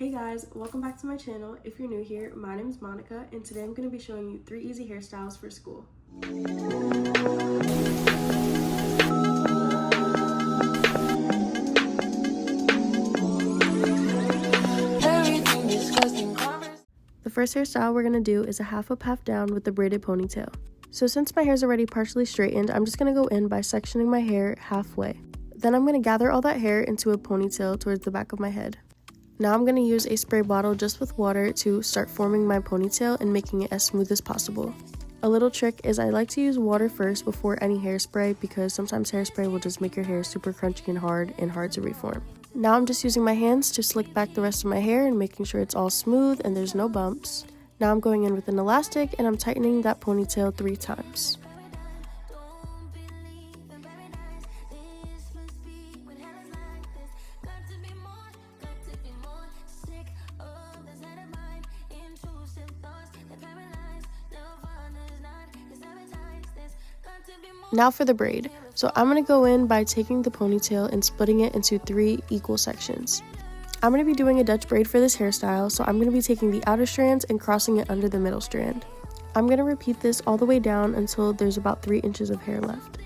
Hey guys, welcome back to my channel. If you're new here, my name is Monica and today I'm going to be showing you 3 easy hairstyles for school. The first hairstyle we're going to do is a half up, half down with the braided ponytail. So since my hair is already partially straightened, I'm just going to go in by sectioning my hair halfway. Then I'm going to gather all that hair into a ponytail towards the back of my head. Now I'm going to use a spray bottle just with water to start forming my ponytail and making it as smooth as possible. A little trick is I like to use water first before any hairspray because sometimes hairspray will just make your hair super crunchy and hard to reform. Now I'm just using my hands to slick back the rest of my hair and making sure it's all smooth and there's no bumps. Now I'm going in with an elastic and I'm tightening that ponytail 3 times. Now for the braid. So I'm going to go in by taking the ponytail and splitting it into 3 equal sections. I'm going to be doing a Dutch braid for this hairstyle, so I'm going to be taking the outer strands and crossing it under the middle strand. I'm going to repeat this all the way down until there's about 3 inches of hair left.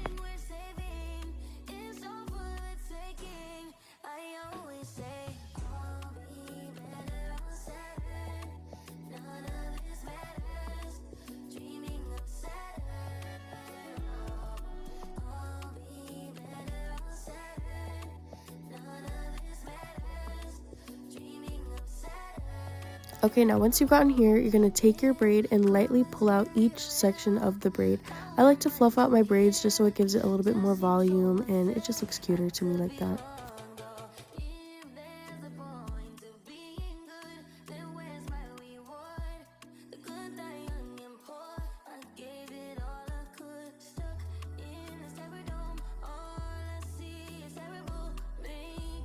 Okay, now once you've gotten here, you're going to take your braid and lightly pull out each section of the braid. I like to fluff out my braids just so it gives it a little bit more volume and it just looks cuter to me like that.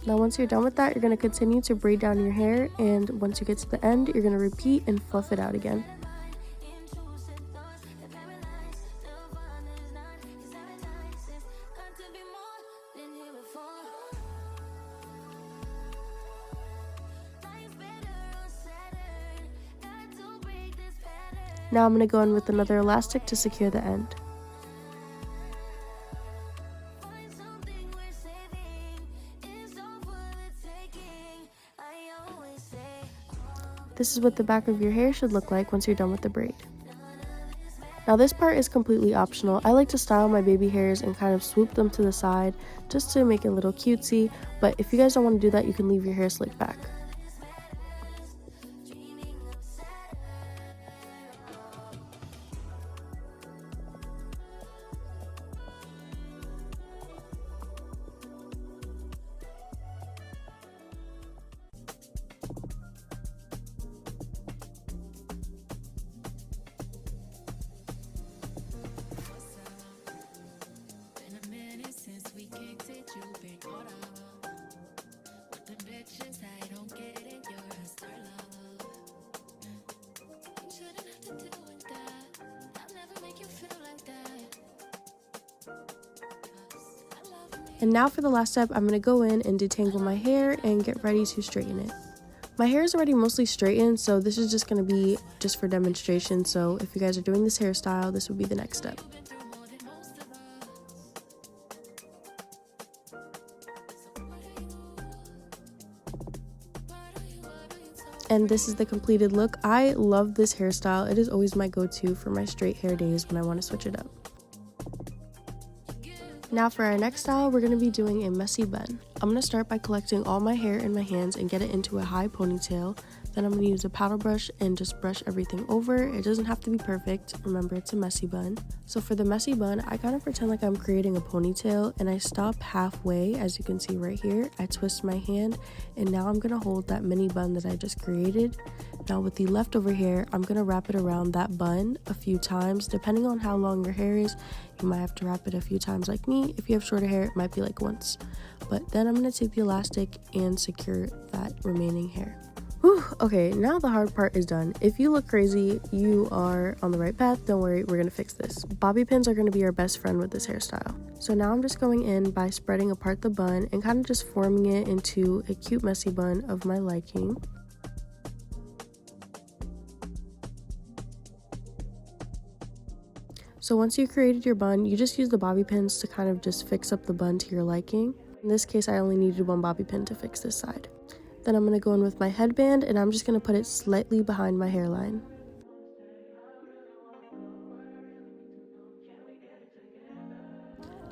Now once you're done with that, you're going to continue to braid down your hair, and once you get to the end, you're going to repeat and fluff it out again. Now I'm going to go in with another elastic to secure the end. This is what the back of your hair should look like once you're done with the braid. Now this part is completely optional. I like to style my baby hairs and kind of swoop them to the side just to make it a little cutesy, but if you guys don't want to do that, you can leave your hair slicked back. And now for the last step, I'm going to go in and detangle my hair and get ready to straighten it. My hair is already mostly straightened, so this is just going to be just for demonstration. So if you guys are doing this hairstyle, this would be the next step. And this is the completed look. I love this hairstyle. It is always my go-to for my straight hair days when I want to switch it up. Now for our next style, we're going to be doing a messy bun. I'm going to start by collecting all my hair in my hands and get it into a high ponytail. Then I'm going to use a paddle brush and just brush everything over. It doesn't have to be perfect. Remember, it's a messy bun. So for the messy bun, I kind of pretend like I'm creating a ponytail and I stop halfway. As you can see right here, I twist my hand and now I'm going to hold that mini bun that I just created. Now with the leftover hair, I'm going to wrap it around that bun a few times. Depending on how long your hair is, you might have to wrap it a few times like me. If you have shorter hair, it might be like once. But then I'm going to take the elastic and secure that remaining hair. Whew, okay, now the hard part is done. If you look crazy, you are on the right path. Don't worry, we're gonna fix this. Bobby pins are gonna be our best friend with this hairstyle. So now I'm just going in by spreading apart the bun and kind of just forming it into a cute messy bun of my liking. So once you created your bun, you just use the bobby pins to kind of just fix up the bun to your liking. In this case, I only needed one bobby pin to fix this side. Then I'm going to go in with my headband and I'm just going to put it slightly behind my hairline.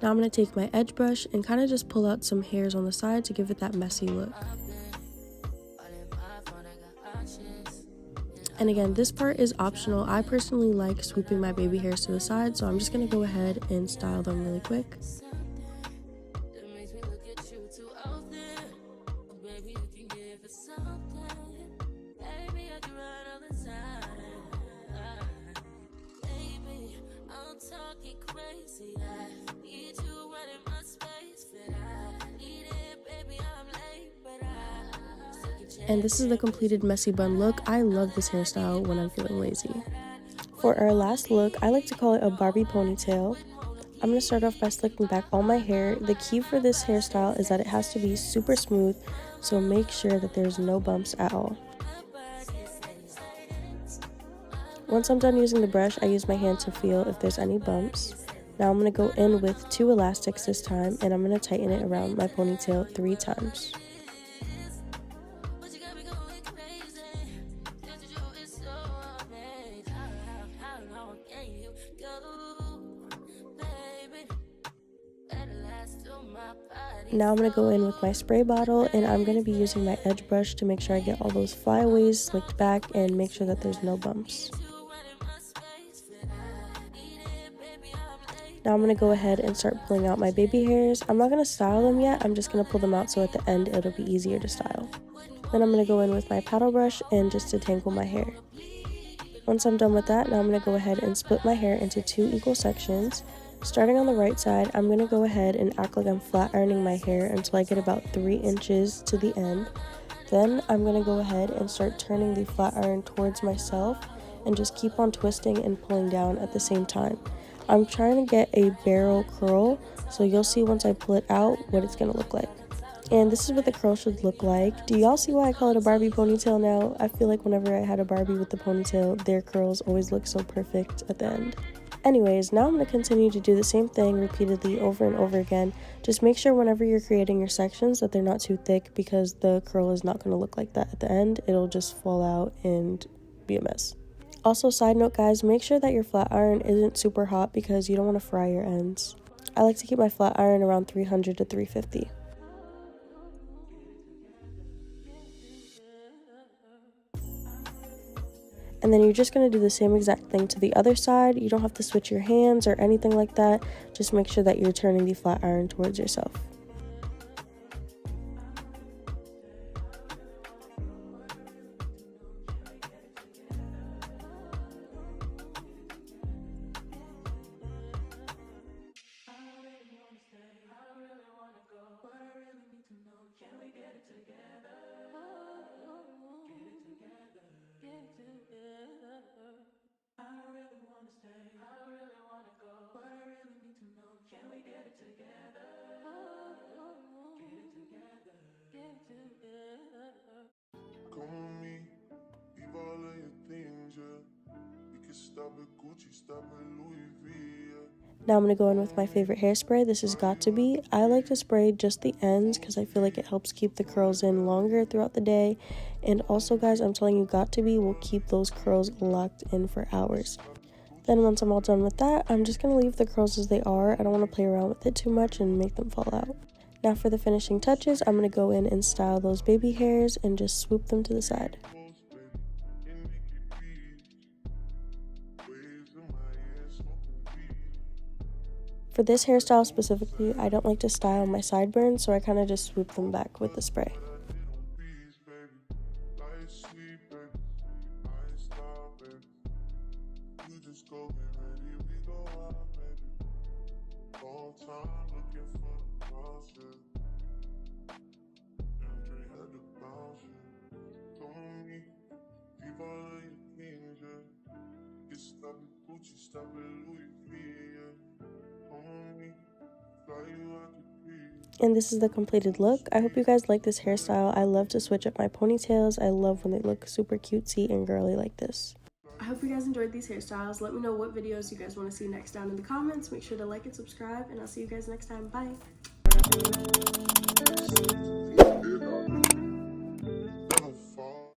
Now I'm going to take my edge brush and kind of just pull out some hairs on the side to give it that messy look. And again, this part is optional. I personally like swooping my baby hairs to the side, so I'm just going to go ahead and style them really quick. And this is the completed messy bun look. I love this hairstyle when I'm feeling lazy. For our last look, I like to call it a Barbie ponytail. I'm going to start off by slicking back all my hair. The key for this hairstyle is that it has to be super smooth, so make sure that there's no bumps at all. Once I'm done using the brush, I use my hand to feel if there's any bumps. Now I'm going to go in with 2 elastics this time, and I'm going to tighten it around my ponytail 3 times. Now I'm going to go in with my spray bottle, and I'm going to be using my edge brush to make sure I get all those flyaways slicked back and make sure that there's no bumps. Now I'm going to go ahead and start pulling out my baby hairs. I'm not going to style them yet, I'm just going to pull them out so at the end it'll be easier to style. Then I'm going to go in with my paddle brush and just detangle my hair. Once I'm done with that, now I'm going to go ahead and split my hair into 2 equal sections. Starting on the right side, I'm going to go ahead and act like I'm flat ironing my hair until I get about 3 inches to the end. Then I'm going to go ahead and start turning the flat iron towards myself and just keep on twisting and pulling down at the same time. I'm trying to get a barrel curl, so you'll see once I pull it out what it's going to look like. And this is what the curl should look like. Do y'all see why I call it a Barbie ponytail now? I feel like whenever I had a Barbie with the ponytail, their curls always look so perfect at the end. Anyways, now I'm going to continue to do the same thing repeatedly over and over again. Just make sure whenever you're creating your sections that they're not too thick, because the curl is not going to look like that at the end. It'll just fall out and be a mess. Also, side note guys, make sure that your flat iron isn't super hot because you don't want to fry your ends. I like to keep my flat iron around 300 to 350. And then you're just going to do the same exact thing to the other side. You don't have to switch your hands or anything like that. Just make sure that you're turning the flat iron towards yourself. Come with me, leave all of your things, yeah. We can stop at Gucci, stop at Louis V, yeah. Now I'm going to go in with my favorite hairspray. This is Got To Be. I like to spray just the ends because I feel like it helps keep the curls in longer throughout the day. And also guys, I'm telling you, Got To Be will keep those curls locked in for hours. Then once I'm all done with that, I'm just going to leave the curls as they are. I don't want to play around with it too much and make them fall out. Now for the finishing touches, I'm going to go in and style those baby hairs and just swoop them to the side. For this hairstyle specifically, I don't like to style my sideburns, so I kind of just swoop them back with the spray. And this is the completed look. I hope you guys like this hairstyle. I love to switch up my ponytails. I love when they look super cutesy and girly like this. I hope you guys enjoyed these hairstyles. Let me know what videos you guys want to see next down in the comments. Make sure to like and subscribe, and I'll see you guys next time. Bye.